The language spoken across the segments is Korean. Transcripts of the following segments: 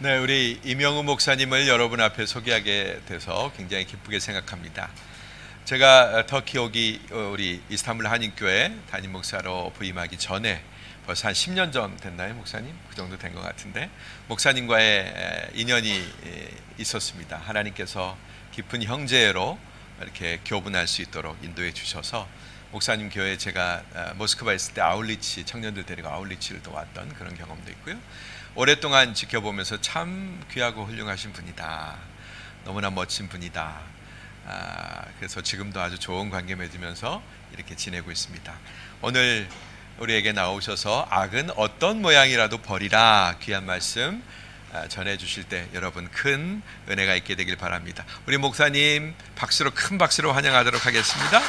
네, 우리 이명우 목사님을 여러분 앞에 소개하게 돼서 굉장히 기쁘게 생각합니다. 제가 터키 오기 우리 이스탄불 한인교회 담임 목사로 부임하기 전에 벌써 한 10년 전 됐나요, 목사님? 그 정도 된 것 같은데 목사님과의 인연이 있었습니다. 하나님께서 깊은 형제로 이렇게 교분할 수 있도록 인도해 주셔서 목사님 교회에 제가 모스크바에 있을 때 아울리치 청년들 데리고 아울리치를 도왔던 그런 경험도 있고요. 오랫동안 지켜보면서 참 귀하고 훌륭하신 분이다, 너무나 멋진 분이다. 그래서 지금도 아주 좋은 관계 맺으면서 이렇게 지내고 있습니다. 오늘 우리에게 나오셔서 악은 어떤 모양이라도 버리라 귀한 말씀 전해 주실 때 여러분 큰 은혜가 있게 되길 바랍니다. 우리 목사님 박수로, 큰 박수로 환영하도록 하겠습니다.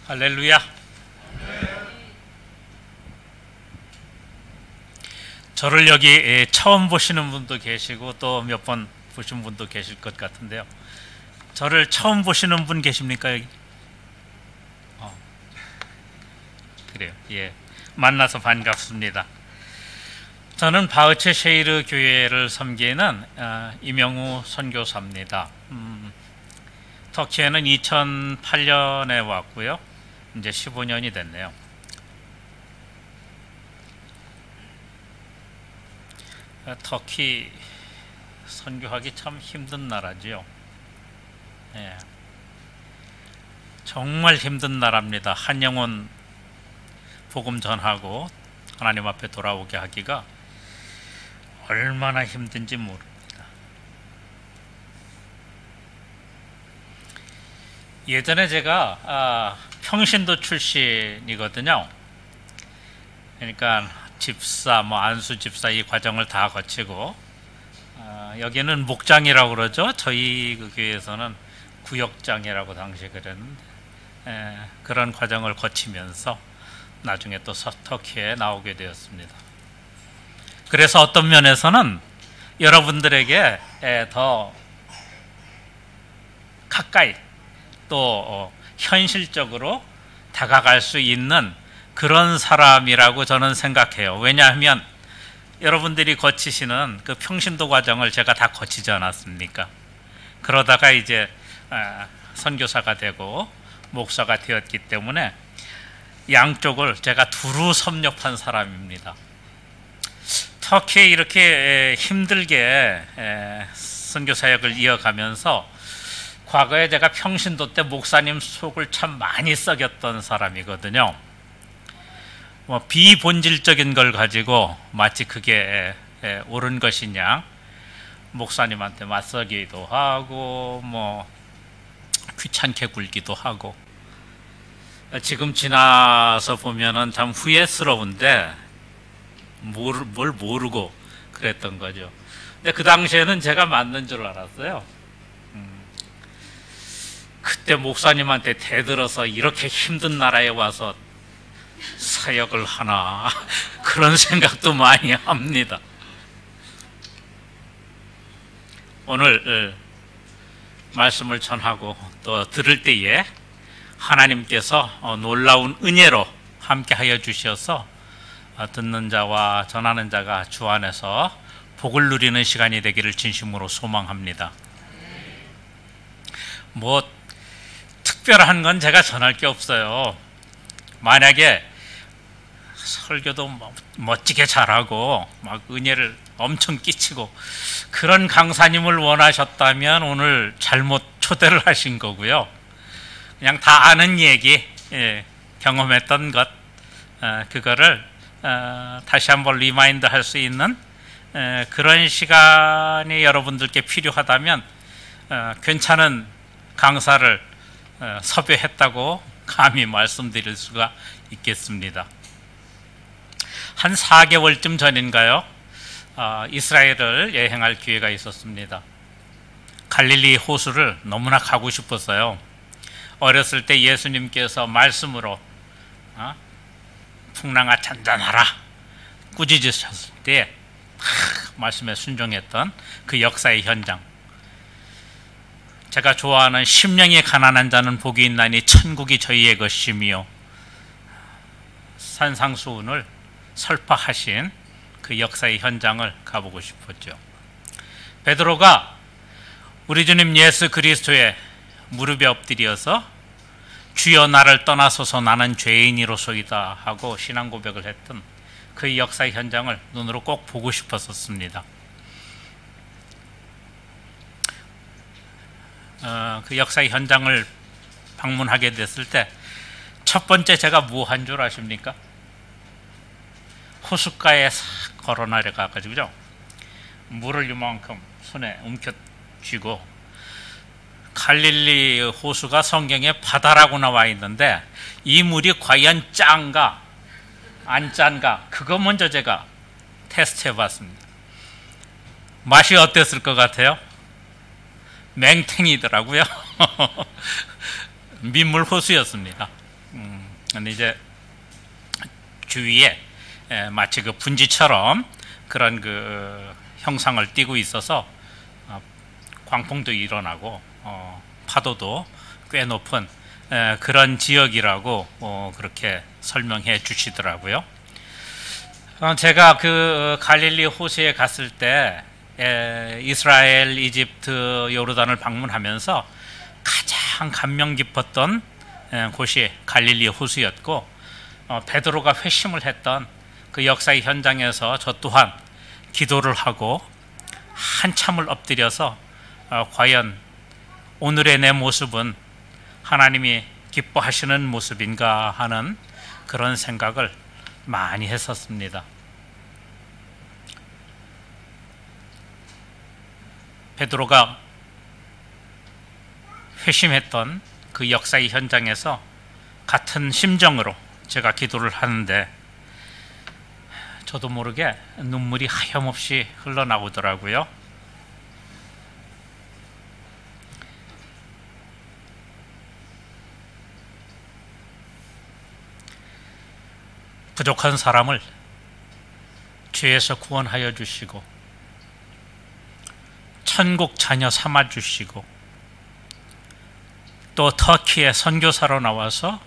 할렐루야. 저를 여기 처음 보시는 분도 계시고 또 몇 번 보신 분도 계실 것 같은데요. 저를 처음 보시는 분 계십니까 여기? 그래요. 예, 만나서 반갑습니다. 저는 바흐체 셰이르 교회를 섬기는 이명우 선교사입니다. 터키에는 2008년에 왔고요. 이제 15년이 됐네요. 터키 선교하기 참 힘든 나라지요. 예. 정말 힘든 나라입니다. 한 영혼 복음 전하고 하나님 앞에 돌아오게 하기가 얼마나 힘든지 모릅니다. 예전에 제가 평신도 출신이거든요. 그러니까 집사, 안수 집사 이 과정을 다 거치고 여기는 목장이라고 그러죠. 저희 그 교회에서는 구역장이라고 당시에 그랬는데 그런 과정을 거치면서 나중에 또 터키에 나오게 되었습니다. 그래서 어떤 면에서는 여러분들에게 더 가까이 또 현실적으로 다가갈 수 있는 그런 사람이라고 저는 생각해요. 왜냐하면 여러분들이 거치시는 그 평신도 과정을 제가 다 거치지 않았습니까? 그러다가 이제 선교사가 되고 목사가 되었기 때문에 양쪽을 제가 두루 섭렵한 사람입니다. 터키에 이렇게 힘들게 선교 사역을 이어가면서 과거에 제가 평신도 때 목사님 속을 참 많이 썩였던 사람이거든요. 비본질적인 걸 가지고 마치 그게 옳은 것이냐 목사님한테 맞서기도 하고 귀찮게 굴기도 하고 지금 지나서 보면은 참 후회스러운데 뭘 모르고 그랬던 거죠. 근데 그 당시에는 제가 맞는 줄 알았어요. 그때 목사님한테 대들어서 이렇게 힘든 나라에 와서 사역을 하나 그런 생각도 많이 합니다. 오늘 말씀을 전하고 또 들을 때에 하나님께서 놀라운 은혜로 함께하여 주셔서 듣는 자와 전하는 자가 주 안에서 복을 누리는 시간이 되기를 진심으로 소망합니다. 특별한 건 제가 전할 게 없어요. 만약에 설교도 멋지게 잘하고 은혜를 엄청 끼치고 그런 강사님을 원하셨다면 오늘 잘못 초대를 하신 거고요. 그냥 다 아는 얘기, 경험했던 것, 그거를 다시 한번 리마인드 할 수 있는 그런 시간이 여러분들께 필요하다면 괜찮은 강사를 섭외했다고 감히 말씀드릴 수가 있겠습니다. 한 4개월쯤 전인가요? 이스라엘을 여행할 기회가 있었습니다. 갈릴리 호수를 너무나 가고 싶었어요. 어렸을 때 예수님께서 말씀으로 풍랑아 잔잔하라 꾸짖으셨을 때 말씀에 순종했던 그 역사의 현장, 제가 좋아하는 심령이 가난한 자는 복이 있나니 천국이 저희의 것이며 산상수훈을 설파하신 그 역사의 현장을 가보고 싶었죠. 베드로가 우리 주님 예수 그리스도의 무릎에 엎드려서 주여 나를 떠나소서 나는 죄인이로소이다 하고 신앙 고백을 했던 그 역사의 현장을 눈으로 꼭 보고 싶었습니다. 그 역사의 현장을 방문하게 됐을 때 첫 번째 제가 뭐 한 줄 아십니까? 호숫가에 싹 걸어 내려가 가지고요, 물을 이만큼 손에 움켜 쥐고, 갈릴리 호수가 성경에 바다라고 나와 있는데 이 물이 과연 짠가 안 짠가 그거 먼저 제가 테스트 해봤습니다. 맛이 어땠을 것 같아요? 맹탱이더라고요. 민물 호수였습니다. 근데 이제 주위에 마치 그 분지처럼 그런 그 형상을 띠고 있어서 광풍도 일어나고 파도도 꽤 높은 그런 지역이라고 그렇게 설명해 주시더라고요. 제가 그 갈릴리 호수에 갔을 때 이스라엘, 이집트, 요르단을 방문하면서 가장 감명 깊었던 곳이 갈릴리 호수였고, 베드로가 회심을 했던 그 역사의 현장에서 저 또한 기도를 하고 한참을 엎드려서 과연 오늘의 내 모습은 하나님이 기뻐하시는 모습인가 하는 그런 생각을 많이 했었습니다. 베드로가 회심했던 그 역사의 현장에서 같은 심정으로 제가 기도를 하는데 저도 모르게 눈물이 하염없이 흘러나오더라고요. 부족한 사람을 죄에서 구원하여 주시고 천국 자녀 삼아 주시고 또 터키에 선교사로 나와서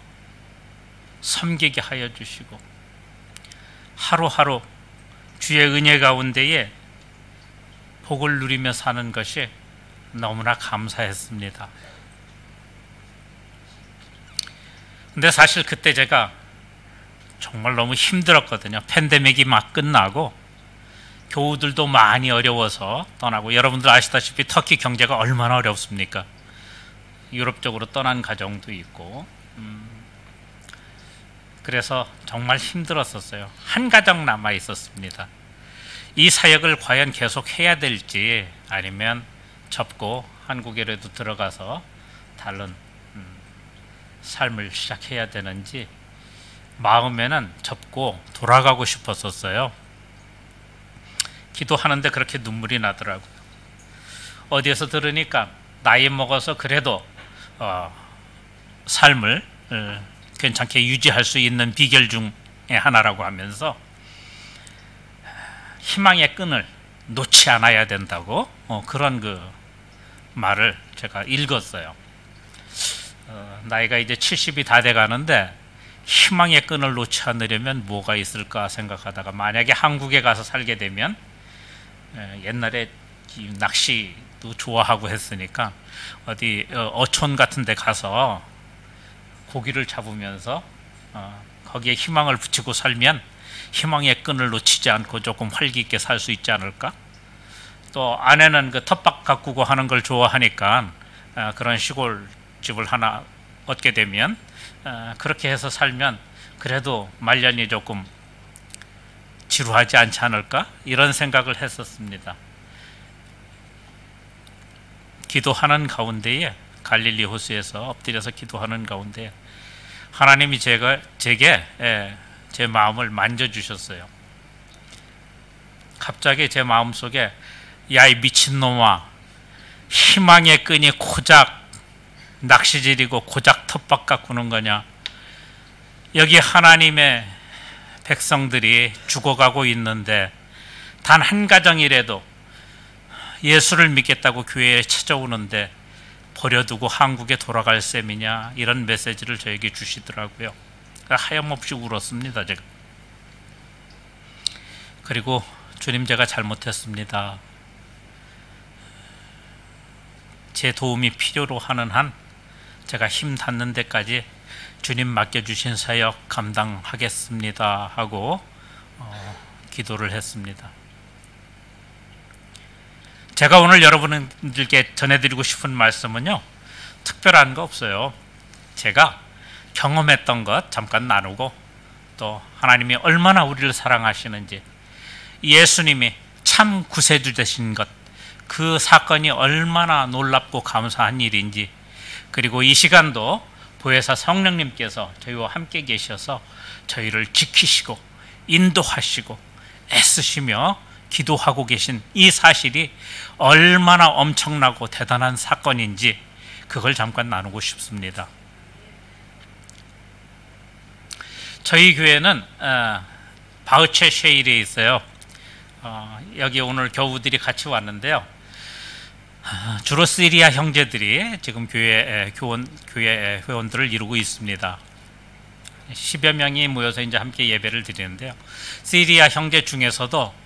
섬기게 하여 주시고 하루하루 주의 은혜 가운데에 복을 누리며 사는 것이 너무나 감사했습니다. 근데 사실 그때 제가 정말 너무 힘들었거든요. 팬데믹이 막 끝나고 교우들도 많이 어려워서 떠나고, 여러분들 아시다시피 터키 경제가 얼마나 어렵습니까? 유럽 쪽으로 떠난 가정도 있고, 그래서 정말 힘들었었어요. 한 가정 남아 있었습니다. 이 사역을 과연 계속 해야 될지 아니면 접고 한국에라도 들어가서 다른 삶을 시작해야 되는지 마음에는 접고 돌아가고 싶었었어요. 기도하는데 그렇게 눈물이 나더라고요. 어디에서 들으니까 나이 먹어서 그래도 삶을 괜찮게 유지할 수 있는 비결 중에 하나라고 하면서 희망의 끈을 놓지 않아야 된다고 그런 그 말을 제가 읽었어요. 나이가 이제 70이 다 돼 가는데 희망의 끈을 놓지 않으려면 뭐가 있을까 생각하다가, 만약에 한국에 가서 살게 되면 옛날에 낚시도 좋아하고 했으니까 어디 어촌 같은 데 가서 고기를 잡으면서 거기에 희망을 붙이고 살면 희망의 끈을 놓치지 않고 조금 활기 있게 살 수 있지 않을까? 또 아내는 그 텃밭 가꾸고 하는 걸 좋아하니까 그런 시골 집을 하나 얻게 되면 그렇게 해서 살면 그래도 말년이 조금 지루하지 않지 않을까? 이런 생각을 했었습니다. 기도하는 가운데에, 갈릴리 호수에서 엎드려서 기도하는 가운데 하나님이 제게 제 마음을 만져주셨어요. 갑자기 제 마음속에 야, 이 미친놈아, 희망의 끈이 고작 낚시질이고 고작 텃밭 가꾸는 거냐? 여기 하나님의 백성들이 죽어가고 있는데 단 한 가정이라도 예수를 믿겠다고 교회에 찾아오는데 버려두고 한국에 돌아갈 셈이냐, 이런 메시지를 저에게 주시더라고요. 하염없이 울었습니다, 제가. 그리고 주님, 제가 잘못했습니다. 제 도움이 필요로 하는 한 제가 힘 닿는 데까지 주님 맡겨주신 사역 감당하겠습니다 하고 기도를 했습니다. 제가 오늘 여러분들께 전해드리고 싶은 말씀은요, 특별한 거 없어요. 제가 경험했던 것 잠깐 나누고, 또 하나님이 얼마나 우리를 사랑하시는지, 예수님이 참 구세주 되신 것, 그 사건이 얼마나 놀랍고 감사한 일인지, 그리고 이 시간도 보혜사 성령님께서 저희와 함께 계셔서 저희를 지키시고 인도하시고 애쓰시며 기도하고 계신 이 사실이 얼마나 엄청나고 대단한 사건인지, 그걸 잠깐 나누고 싶습니다. 저희 교회는 바우체 쉐일에 있어요. 여기 오늘 교우들이 같이 왔는데요. 주로 시리아 형제들이 지금 교회 회원들을 이루고 있습니다. 10여 명이 모여서 이제 함께 예배를 드리는데요. 시리아 형제 중에서도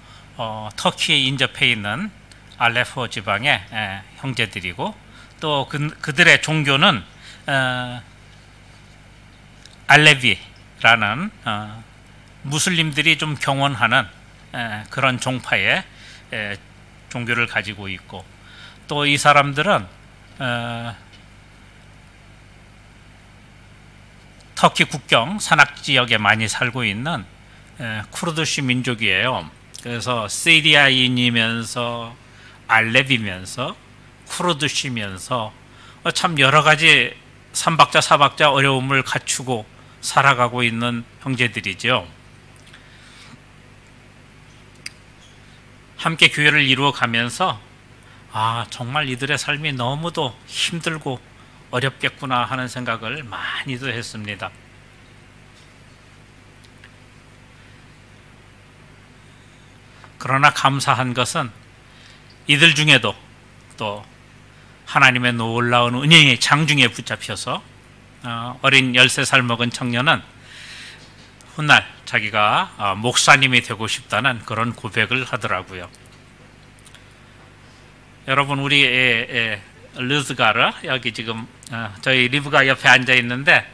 터키에 인접해 있는 알레포 지방의 형제들이고, 또 그들의 종교는 알레비라는 무슬림들이 좀 경원하는 그런 종파의 종교를 가지고 있고, 또 이 사람들은 터키 국경 산악 지역에 많이 살고 있는 쿠르드시 민족이에요. 그래서 시리아인이면서 알레비면서 쿠르드시면서 참 여러 가지 삼박자 사박자 어려움을 갖추고 살아가고 있는 형제들이죠. 함께 교회를 이루어 가면서 정말 이들의 삶이 너무도 힘들고 어렵겠구나 하는 생각을 많이도 했습니다. 그러나 감사한 것은 이들 중에도 또 하나님의 놀라운 은혜의 장중에 붙잡혀서 어린 13살 먹은 청년은 훗날 자기가 목사님이 되고 싶다는 그런 고백을 하더라고요. 여러분, 우리 르즈가르, 여기 지금 저희 리브가 옆에 앉아 있는데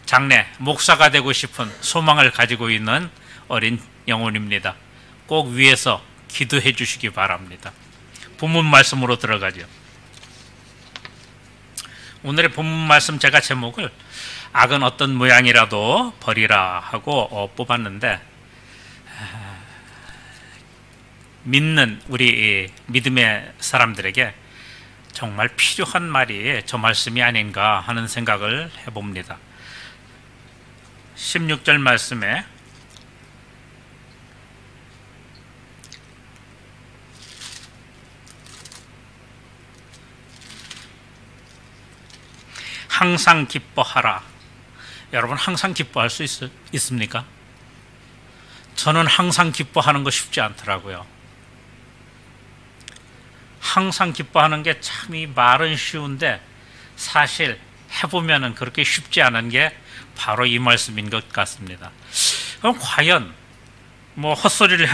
장래 목사가 되고 싶은 소망을 가지고 있는 어린 영혼입니다. 꼭 위에서 기도해 주시기 바랍니다. 본문 말씀으로 들어가죠. 오늘의 본문 말씀, 제가 제목을 악은 어떤 모양이라도 버리라 하고 뽑았는데, 믿는 우리 믿음의 사람들에게 정말 필요한 말이 저 말씀이 아닌가 하는 생각을 해봅니다. 16절 말씀에 항상 기뻐하라. 여러분, 항상 기뻐할 수 있습니까? 저는 항상 기뻐하는 거 쉽지 않더라고요. 항상 기뻐하는 게 참, 이 말은 쉬운데 사실 해보면은 그렇게 쉽지 않은 게 바로 이 말씀인 것 같습니다. 그럼 과연 헛소리를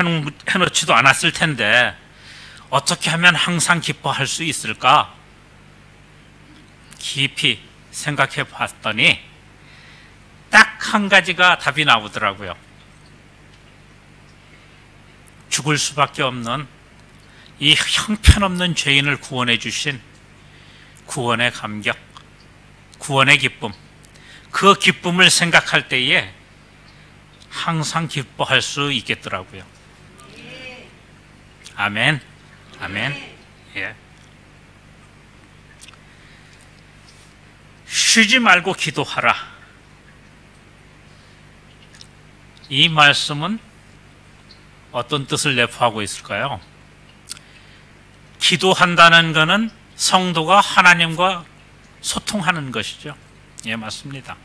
해놓지도 않았을 텐데 어떻게 하면 항상 기뻐할 수 있을까? 깊이 생각해 봤더니 딱 한 가지가 답이 나오더라고요. 죽을 수밖에 없는 이 형편없는 죄인을 구원해 주신 구원의 감격, 구원의 기쁨, 그 기쁨을 생각할 때에 항상 기뻐할 수 있겠더라고요. 아멘, 아멘. 예. 쉬지 말고 기도하라. 이 말씀은 어떤 뜻을 내포하고 있을까요? 기도한다는 것은 성도가 하나님과 소통하는 것이죠. 예, 맞습니다.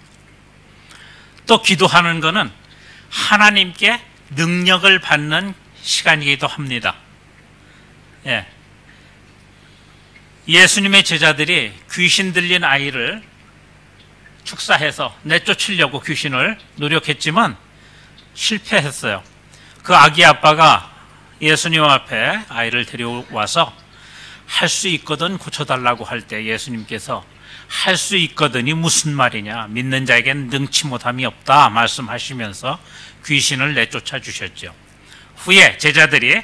또 기도하는 것은 하나님께 능력을 받는 시간이기도 합니다. 예. 예수님의 제자들이 귀신 들린 아이를 축사해서 내쫓으려고 귀신을 노력했지만 실패했어요. 그 아기 아빠가 예수님 앞에 아이를 데려와서 할 수 있거든 고쳐달라고 할 때 예수님께서 할 수 있거든이 무슨 말이냐, 믿는 자에겐 능치 못함이 없다 말씀하시면서 귀신을 내쫓아 주셨죠. 후에 제자들이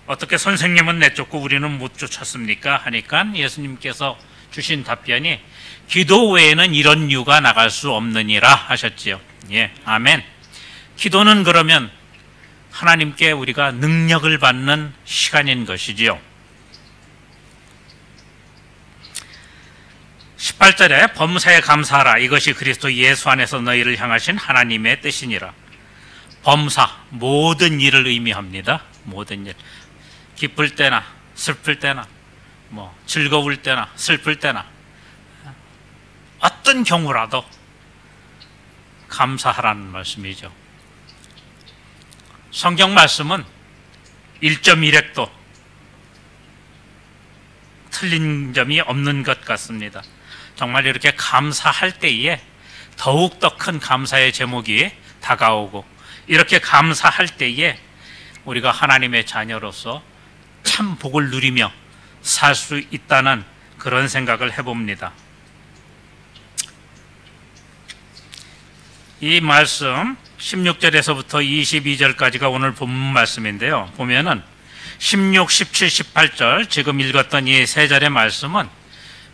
어떻게 선생님은 내쫓고 우리는 못 쫓았습니까? 하니까 예수님께서 주신 답변이 기도 외에는 이런 유가 나갈 수 없느니라 하셨지요. 예, 아멘. 기도는 그러면 하나님께 우리가 능력을 받는 시간인 것이지요. 18절에 범사에 감사하라. 이것이 그리스도 예수 안에서 너희를 향하신 하나님의 뜻이니라. 범사, 모든 일을 의미합니다. 모든 일. 기쁠 때나 슬플 때나 즐거울 때나 슬플 때나 어떤 경우라도 감사하라는 말씀이죠. 성경 말씀은 1.1획도 틀린 점이 없는 것 같습니다. 정말 이렇게 감사할 때에 더욱더 큰 감사의 제목이 다가오고, 이렇게 감사할 때에 우리가 하나님의 자녀로서 참 복을 누리며 살 수 있다는 그런 생각을 해봅니다. 이 말씀 16절에서부터 22절까지가 오늘 본문 말씀인데요. 보면은 16, 17, 18절 지금 읽었던 이 세 절의 말씀은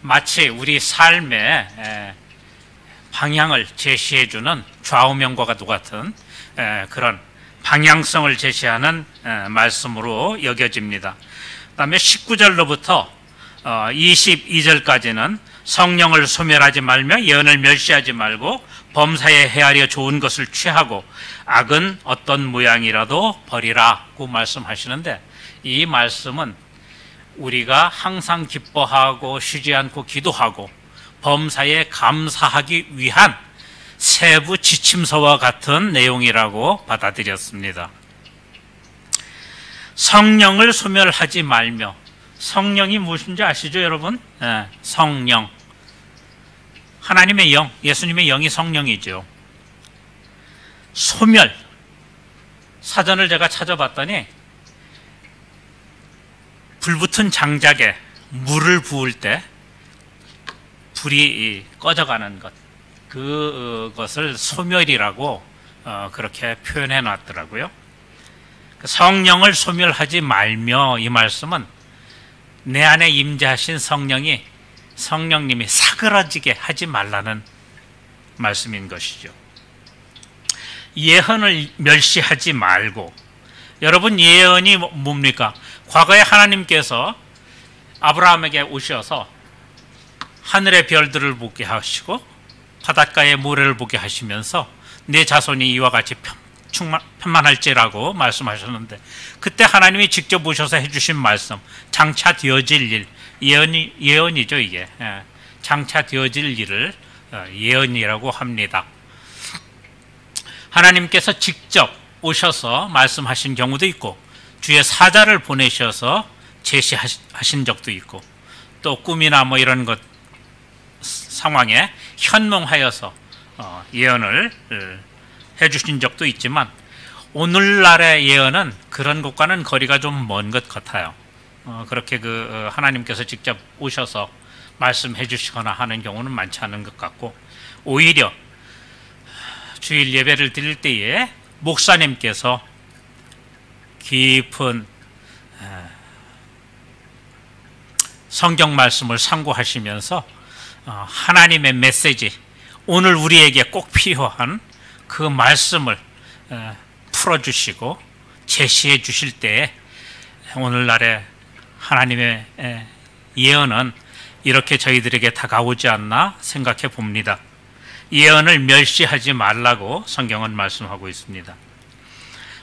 마치 우리 삶의 방향을 제시해주는 좌우명과도 같은 그런 방향성을 제시하는 말씀으로 여겨집니다. 그 다음에 19절로부터 22절까지는 성령을 소멸하지 말며 예언을 멸시하지 말고 범사에 헤아려 좋은 것을 취하고 악은 어떤 모양이라도 버리라고 말씀하시는데, 이 말씀은 우리가 항상 기뻐하고 쉬지 않고 기도하고 범사에 감사하기 위한 세부 지침서와 같은 내용이라고 받아들였습니다. 성령을 소멸하지 말며, 성령이 무엇인지 아시죠, 여러분? 네, 성령. 하나님의 영, 예수님의 영이 성령이죠. 소멸. 사전을 제가 찾아봤더니 불붙은 장작에 물을 부을 때 불이 꺼져가는 것, 그것을 소멸이라고 그렇게 표현해 놨더라고요. 성령을 소멸하지 말며, 이 말씀은 내 안에 임재하신 성령님이 사그라지게 하지 말라는 말씀인 것이죠. 예언을 멸시하지 말고, 여러분 예언이 뭡니까? 과거에 하나님께서 아브라함에게 오셔서 하늘의 별들을 보게 하시고 바닷가의 모래를 보게 하시면서 내 자손이 이와 같이 편만할지라고 말씀하셨는데, 그때 하나님이 직접 오셔서 해주신 말씀, 장차 되어질 일, 예언이죠 이게. 장차 되어질 일을 예언이라고 합니다. 하나님께서 직접 오셔서 말씀하신 경우도 있고, 주의 사자를 보내셔서 제시하신 적도 있고, 또 꿈이나 이런 것 상황에 현몽하여서 예언을 해주신 적도 있지만, 오늘날의 예언은 그런 것과는 거리가 좀 먼 것 같아요. 그렇게 하나님께서 직접 오셔서 말씀해 주시거나 하는 경우는 많지 않은 것 같고, 오히려 주일 예배를 드릴 때에 목사님께서 깊은 성경 말씀을 상고하시면서 하나님의 메시지, 오늘 우리에게 꼭 필요한 그 말씀을 풀어주시고 제시해 주실 때, 오늘날의 하나님의 예언은 이렇게 저희들에게 다가오지 않나 생각해 봅니다. 예언을 멸시하지 말라고 성경은 말씀하고 있습니다.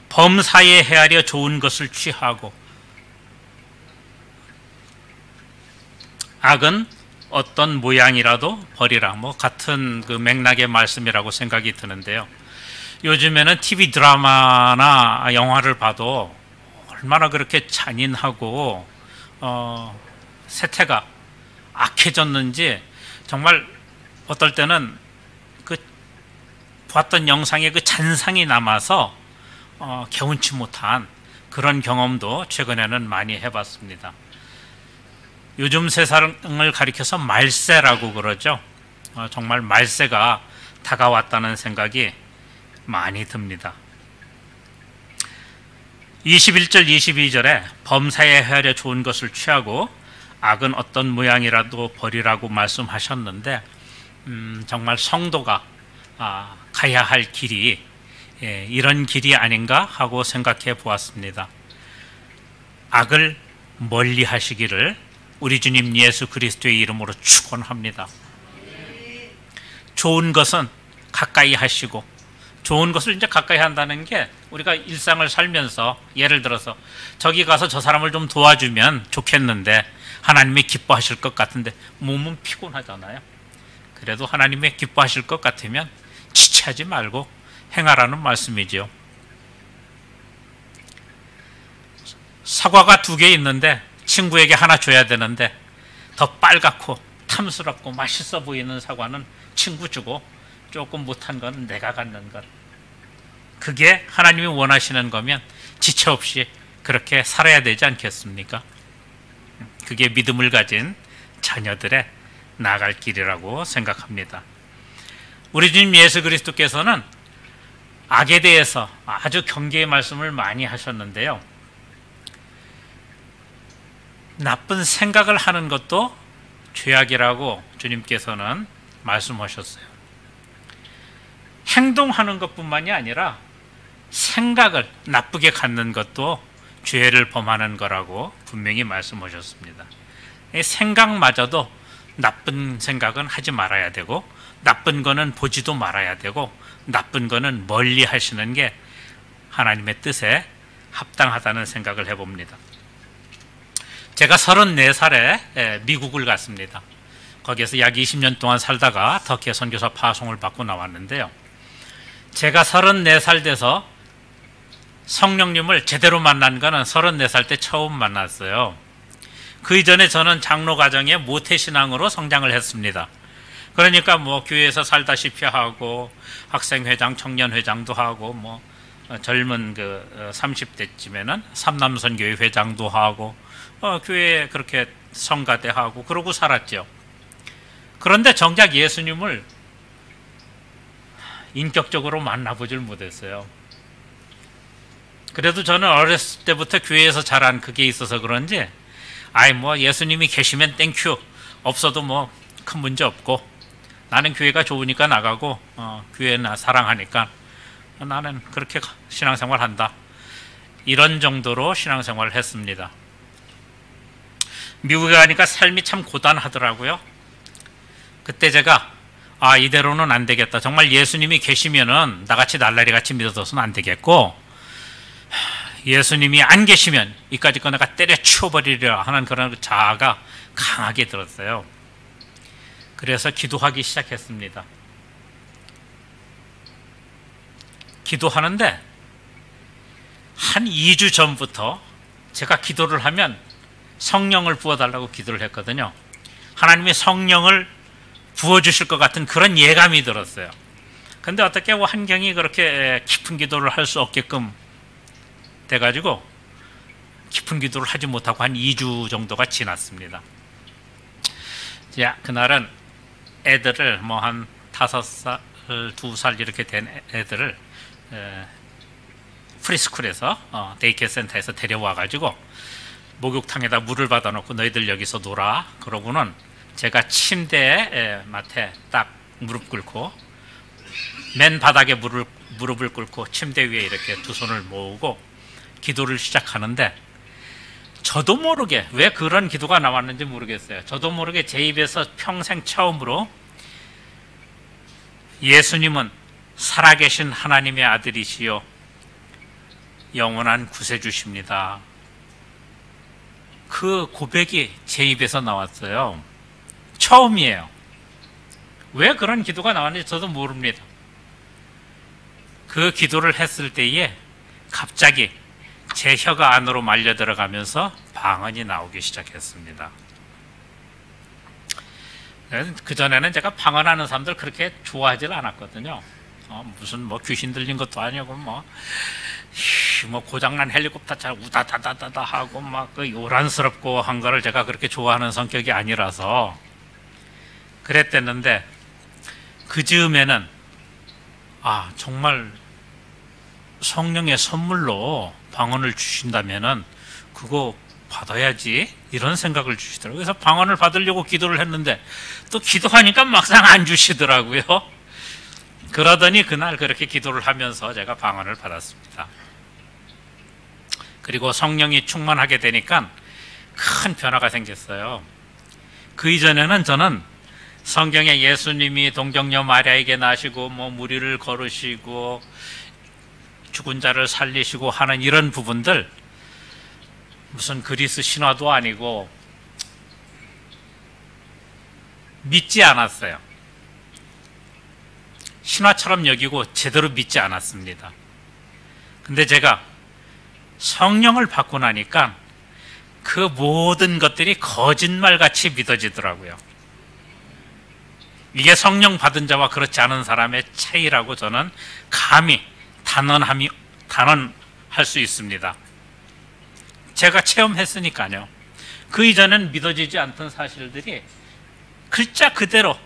범사에 헤아려 좋은 것을 취하고, 악은 어떤 모양이라도 버리라, 같은 그 맥락의 말씀이라고 생각이 드는데요. 요즘에는 TV 드라마나 영화를 봐도 얼마나 그렇게 잔인하고 세태가 악해졌는지 정말 어떨 때는 그 봤던 영상에 그 잔상이 남아서 개운치 못한 그런 경험도 최근에는 많이 해봤습니다. 요즘 세상을 가리켜서 말세라고 그러죠. 정말 말세가 다가왔다는 생각이 많이 듭니다. 21절 22절에 범사에 헤아려 좋은 것을 취하고 악은 어떤 모양이라도 버리라고 말씀하셨는데 정말 성도가 가야 할 길이 이런 길이 아닌가 하고 생각해 보았습니다. 악을 멀리 하시기를 우리 주님 예수 그리스도의 이름으로 축원합니다. 좋은 것은 가까이 하시고, 좋은 것을 이제 가까이 한다는 게 우리가 일상을 살면서 예를 들어서 저기 가서 저 사람을 좀 도와주면 좋겠는데 하나님이 기뻐하실 것 같은데 몸은 피곤하잖아요. 그래도 하나님이 기뻐하실 것 같으면 지체하지 말고 행하라는 말씀이지요. 사과가 2개 있는데 친구에게 하나 줘야 되는데 더 빨갛고 탐스럽고 맛있어 보이는 사과는 친구 주고 조금 못한 건 내가 갖는 것. 그게 하나님이 원하시는 거면 지체 없이 그렇게 살아야 되지 않겠습니까? 그게 믿음을 가진 자녀들의 나아갈 길이라고 생각합니다. 우리 주님 예수 그리스도께서는 악에 대해서 아주 경계의 말씀을 많이 하셨는데요. 나쁜 생각을 하는 것도 죄악이라고 주님께서는 말씀하셨어요. 행동하는 것뿐만이 아니라 생각을 나쁘게 갖는 것도 죄를 범하는 거라고 분명히 말씀하셨습니다. 생각마저도 나쁜 생각은 하지 말아야 되고, 나쁜 거는 보지도 말아야 되고, 나쁜 거는 멀리 하시는 게 하나님의 뜻에 합당하다는 생각을 해봅니다. 제가 34살에 미국을 갔습니다. 거기에서 약 20년 동안 살다가 터키의 선교사 파송을 받고 나왔는데요. 제가 34살 돼서 성령님을 제대로 만난 거는 34살 때 처음 만났어요. 그 이전에 저는 장로 가정의 모태신앙으로 성장을 했습니다. 그러니까 뭐 교회에서 살다시피 하고 학생회장, 청년회장도 하고 뭐 젊은 그 30대쯤에는 삼남선교회 회장도 하고 교회에 그렇게 성가대하고 그러고 살았죠. 그런데 정작 예수님을 인격적으로 만나보질 못했어요. 그래도 저는 어렸을 때부터 교회에서 자란 그게 있어서 그런지 뭐 예수님이 계시면 땡큐, 없어도 뭐 큰 문제 없고, 나는 교회가 좋으니까 나가고 교회나 사랑하니까 나는 그렇게 신앙생활 한다, 이런 정도로 신앙생활을 했습니다. 미국에 가니까 삶이 참 고단하더라고요. 그때 제가 이대로는 안 되겠다, 정말 예수님이 계시면은 나같이 날라리같이 믿어서는 안 되겠고, 예수님이 안 계시면 이까짓 거 내가 때려치워버리려 하는 그런 자아가 강하게 들었어요. 그래서 기도하기 시작했습니다. 기도하는데 한 2주 전부터 제가 기도를 하면 성령을 부어달라고 기도를 했거든요. 하나님이 성령을 부어주실 것 같은 그런 예감이 들었어요. 근데 어떻게 환경이 그렇게 깊은 기도를 할 수 없게끔 돼가지고 깊은 기도를 하지 못하고 한 2주 정도가 지났습니다. 자, 그날은 애들을 뭐 한 5살, 2살 이렇게 된 애들을 프리스쿨에서 데이케어 센터에서 데려와가지고 목욕탕에다 물을 받아놓고 너희들 여기서 놀아. 그러고는 제가 침대에 맡에 딱 무릎 꿇고 맨 바닥에 무릎을 꿇고 침대 위에 이렇게 두 손을 모으고 기도를 시작하는데, 저도 모르게 왜 그런 기도가 나왔는지 모르겠어요. 저도 모르게 제 입에서 평생 처음으로 예수님은 살아계신 하나님의 아들이시요 영원한 구세주십니다, 그 고백이 제 입에서 나왔어요. 처음이에요. 왜 그런 기도가 나왔는지 저도 모릅니다. 그 기도를 했을 때에 갑자기 제 혀가 안으로 말려 들어가면서 방언이 나오기 시작했습니다. 그전에는 제가 방언하는 사람들 그렇게 좋아하지 않았거든요. 무슨 뭐 귀신 들린 것도 아니고 뭐 고장난 헬리콥터 잘 우다다다다다 하고 막 그 요란스럽고 한 거를 제가 그렇게 좋아하는 성격이 아니라서 그랬댔는데, 그 즈음에는 정말 성령의 선물로 방언을 주신다면은 그거 받아야지, 이런 생각을 주시더라고요. 그래서 방언을 받으려고 기도를 했는데 또 기도하니까 막상 안 주시더라고요. 그러더니 그날 그렇게 기도를 하면서 제가 방언을 받았습니다. 그리고 성령이 충만하게 되니까 큰 변화가 생겼어요. 그 이전에는 저는 성경에 예수님이 동정녀 마리아에게 나시고 뭐 무리를 걸으시고 죽은 자를 살리시고 하는 이런 부분들, 무슨 그리스 신화도 아니고 믿지 않았어요. 신화처럼 여기고 제대로 믿지 않았습니다. 근데 제가 성령을 받고 나니까 그 모든 것들이 거짓말같이 믿어지더라고요. 이게 성령 받은 자와 그렇지 않은 사람의 차이라고 저는 감히 단언할 수 있습니다. 제가 체험했으니까요. 그 이전엔 믿어지지 않던 사실들이 글자 그대로,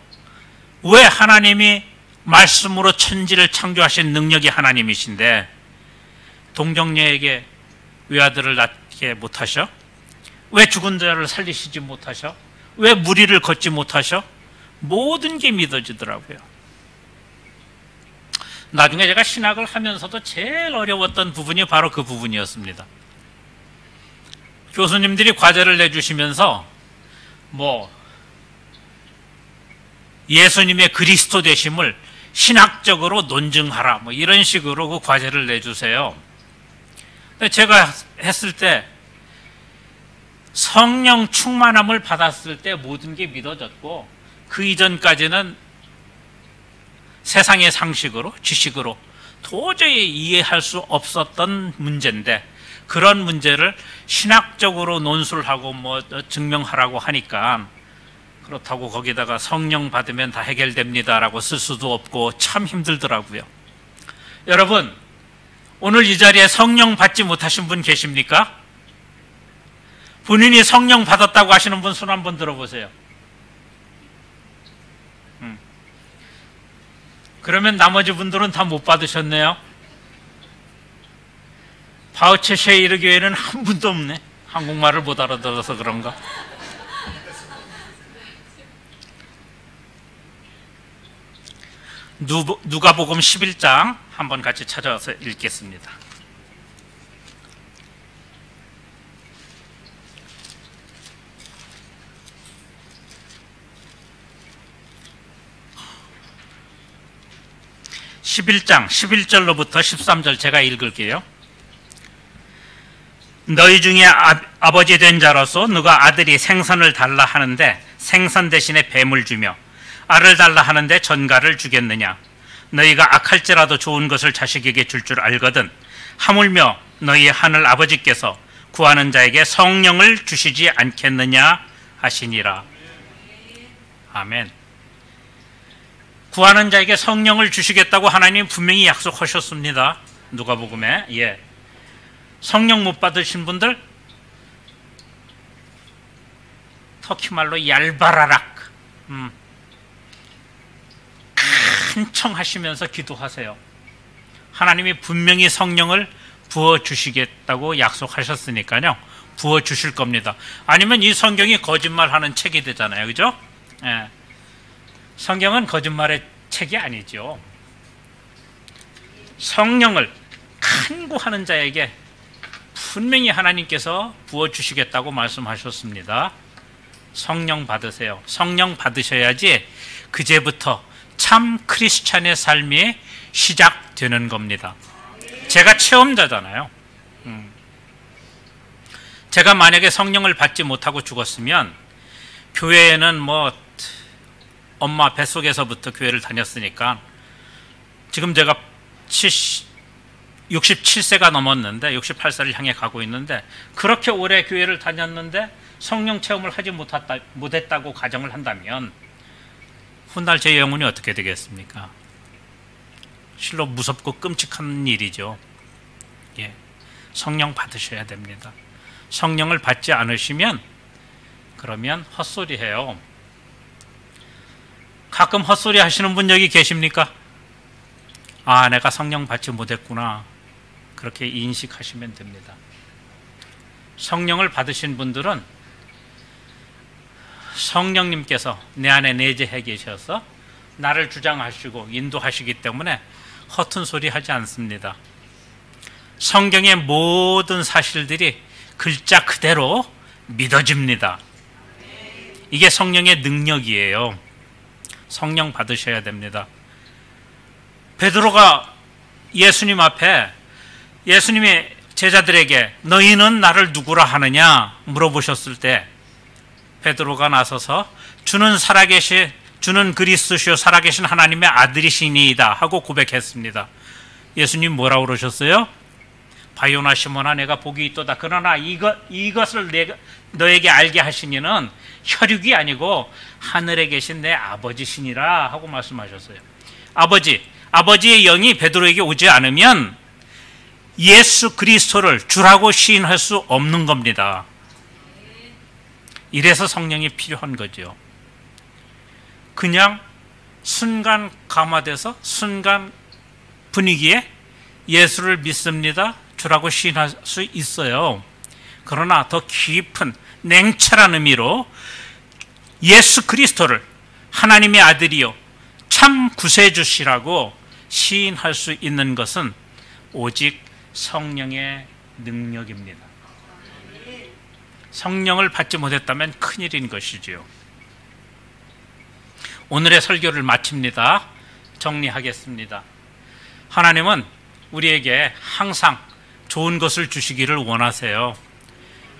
왜 하나님이 말씀으로 천지를 창조하신 능력이 하나님이신데 동정녀에게 외아들을 낳게 못하셔? 왜 죽은 자를 살리시지 못하셔? 왜 무리를 걷지 못하셔? 모든 게 믿어지더라고요. 나중에 제가 신학을 하면서도 제일 어려웠던 부분이 바로 그 부분이었습니다. 교수님들이 과제를 내주시면서 예수님의 그리스도 되심을 신학적으로 논증하라 이런 식으로 그 과제를 내주세요. 근데 제가 했을 때 성령 충만함을 받았을 때 모든 게 믿어졌고, 그 이전까지는 세상의 상식으로, 지식으로 도저히 이해할 수 없었던 문제인데, 그런 문제를 신학적으로 논술을 하고 증명하라고 하니까, 그렇다고 거기다가 성령 받으면 다 해결됩니다라고 쓸 수도 없고 참 힘들더라고요. 여러분, 오늘 이 자리에 성령 받지 못하신 분 계십니까? 본인이 성령 받았다고 하시는 분 손 한번 들어보세요. 그러면 나머지 분들은 다 못 받으셨네요. 바우체쉐이르 교회는 한 분도 없네. 한국말을 못 알아들어서 그런가? 누가복음 11장 한번 같이 찾아와서 읽겠습니다. (11장) 11절로부터 13절 제가 읽을게요. 너희 중에 아버지 된 자로서 누가 아들이 생선을 달라 하는데 생선 대신에 뱀을 주며 알을 달라 하는데 전갈을 주겠느냐? 너희가 악할지라도 좋은 것을 자식에게 줄 줄 알거든 하물며 너희 하늘 아버지께서 구하는 자에게 성령을 주시지 않겠느냐 하시니라. 아멘. 구하는 자에게 성령을 주시겠다고 하나님 분명히 약속하셨습니다. 누가복음에. 성령 못 받으신 분들 터키 말로 얄바라락 간청하시면서 기도하세요. 하나님이 분명히 성령을 부어주시겠다고 약속하셨으니까요. 부어주실 겁니다. 아니면 이 성경이 거짓말하는 책이 되잖아요. 그죠? 성경은 거짓말의 책이 아니죠. 성령을 간구하는 자에게 분명히 하나님께서 부어주시겠다고 말씀하셨습니다. 성령 받으세요. 성령 받으셔야지 그제부터 참 크리스찬의 삶이 시작되는 겁니다. 제가 체험자잖아요. 제가 만약에 성령을 받지 못하고 죽었으면 교회에는 엄마 뱃속에서부터 교회를 다녔으니까 지금 제가 67세가 넘었는데 68세를 향해 가고 있는데, 그렇게 오래 교회를 다녔는데 성령 체험을 하지 못했다고 가정을 한다면 훗날 제 영혼이 어떻게 되겠습니까? 실로 무섭고 끔찍한 일이죠. 예. 성령 받으셔야 됩니다. 성령을 받지 않으시면 그러면 헛소리해요. 가끔 헛소리 하시는 분 여기 계십니까? 아, 내가 성령 받지 못했구나. 그렇게 인식하시면 됩니다. 성령을 받으신 분들은 성령님께서 내 안에 내재해 계셔서 나를 주장하시고 인도하시기 때문에 허튼 소리 하지 않습니다. 성경의 모든 사실들이 글자 그대로 믿어집니다. 이게 성령의 능력이에요. 성령 받으셔야 됩니다. 베드로가 예수님 앞에 예수님이 제자들에게 너희는 나를 누구라 하느냐 물어보셨을 때 베드로가 나서서 주는 그리스도시요 살아계신 하나님의 아들이시니이다 하고 고백했습니다. 예수님 뭐라고 그러셨어요? 바요나 시몬아 내가 복이 있도다. 그러나 이것을 너에게 알게 하시니는 혈육이 아니고 하늘에 계신 내 아버지시니라 하고 말씀하셨어요. 아버지의 영이 베드로에게 오지 않으면 예수 그리스도를 주라고 시인할 수 없는 겁니다. 이래서 성령이 필요한 거죠. 그냥 순간 감화돼서 순간 분위기에 예수를 믿습니다 주라고 시인할 수 있어요. 그러나 더 깊은 냉철한 의미로 예수 그리스도를 하나님의 아들이요 참 구세주시라고 시인할 수 있는 것은 오직 성령의 능력입니다. 성령을 받지 못했다면 큰일인 것이지요. 오늘의 설교를 마칩니다. 정리하겠습니다. 하나님은 우리에게 항상 좋은 것을 주시기를 원하세요.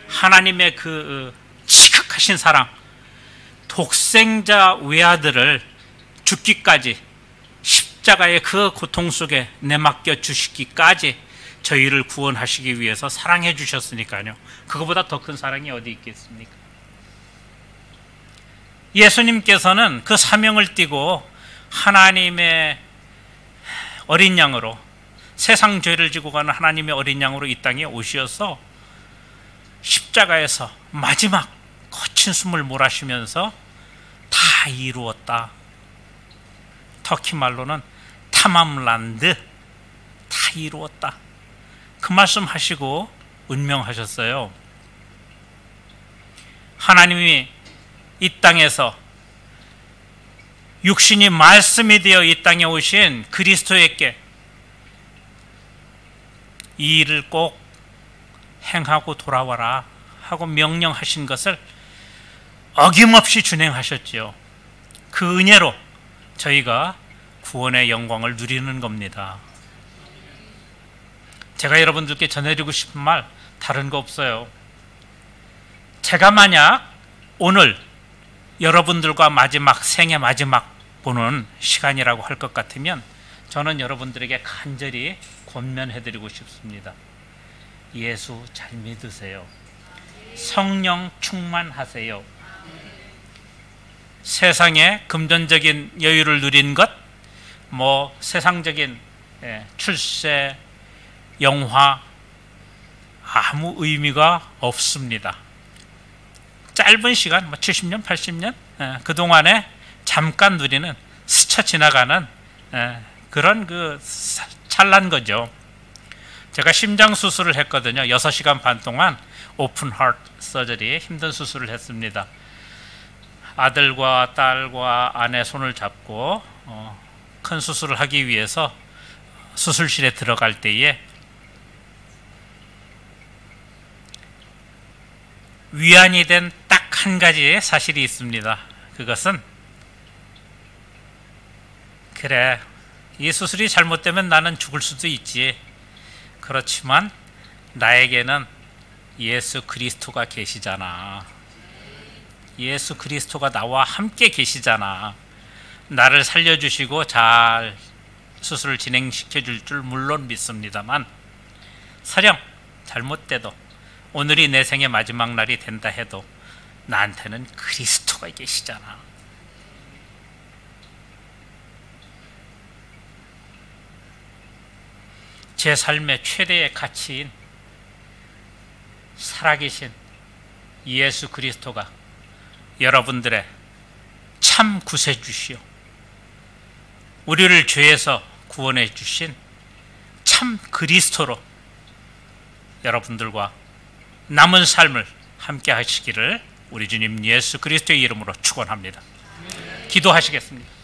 하나님의 그 지극하신 사랑, 독생자 외아들을 죽기까지 십자가의 그 고통 속에 내맡겨 주시기까지 저희를 구원하시기 위해서 사랑해 주셨으니까요. 그거보다 더 큰 사랑이 어디 있겠습니까? 예수님께서는 그 사명을 띠고 하나님의 어린 양으로 세상 죄를 지고 가는 하나님의 어린 양으로 이 땅에 오셔서 십자가에서 마지막 거친 숨을 몰아쉬면서 다 이루었다. 터키 말로는 타맘란드, 다 이루었다. 그 말씀 하시고 운명하셨어요. 하나님이 이 땅에서 육신이 말씀이 되어 이 땅에 오신 그리스도에게 이 일을 꼭 행하고 돌아와라 하고 명령하신 것을 어김없이 준행하셨지요. 그 은혜로 저희가 구원의 영광을 누리는 겁니다. 제가 여러분들께 전해드리고 싶은 말 다른 거 없어요. 제가 만약 오늘 여러분들과 생애 마지막 보는 시간이라고 할 것 같으면 저는 여러분들에게 간절히 권면해드리고 싶습니다. 예수 잘 믿으세요. 성령 충만하세요. 세상에 금전적인 여유를 누린 것, 세상적인 출세, 영화 아무 의미가 없습니다. 짧은 시간, 70년, 80년 그동안에 잠깐 누리는 스쳐 지나가는 그런 찰난 거죠. 제가 심장 수술을 했거든요. 6시간 반 동안 오픈 하트 서저리 힘든 수술을 했습니다. 아들과 딸과 아내 손을 잡고 큰 수술을 하기 위해서 수술실에 들어갈 때에 위안이 된 딱 한 가지의 사실이 있습니다. 그것은 그래, 이 수술이 잘못되면 나는 죽을 수도 있지. 그렇지만 나에게는 예수 그리스도가 계시잖아. 예수 그리스도가 나와 함께 계시잖아. 나를 살려주시고 잘 수술을 진행시켜 줄 줄 물론 믿습니다만 설령 잘못돼도 오늘이 내 생의 마지막 날이 된다 해도 나한테는 그리스도가 계시잖아. 제 삶의 최대의 가치인 살아계신 예수 그리스도가 여러분들의 참 구세주시오, 우리를 죄에서 구원해 주신 참 그리스도로 여러분들과 남은 삶을 함께 하시기를 우리 주님 예수 그리스도의 이름으로 축원합니다. 기도하시겠습니다.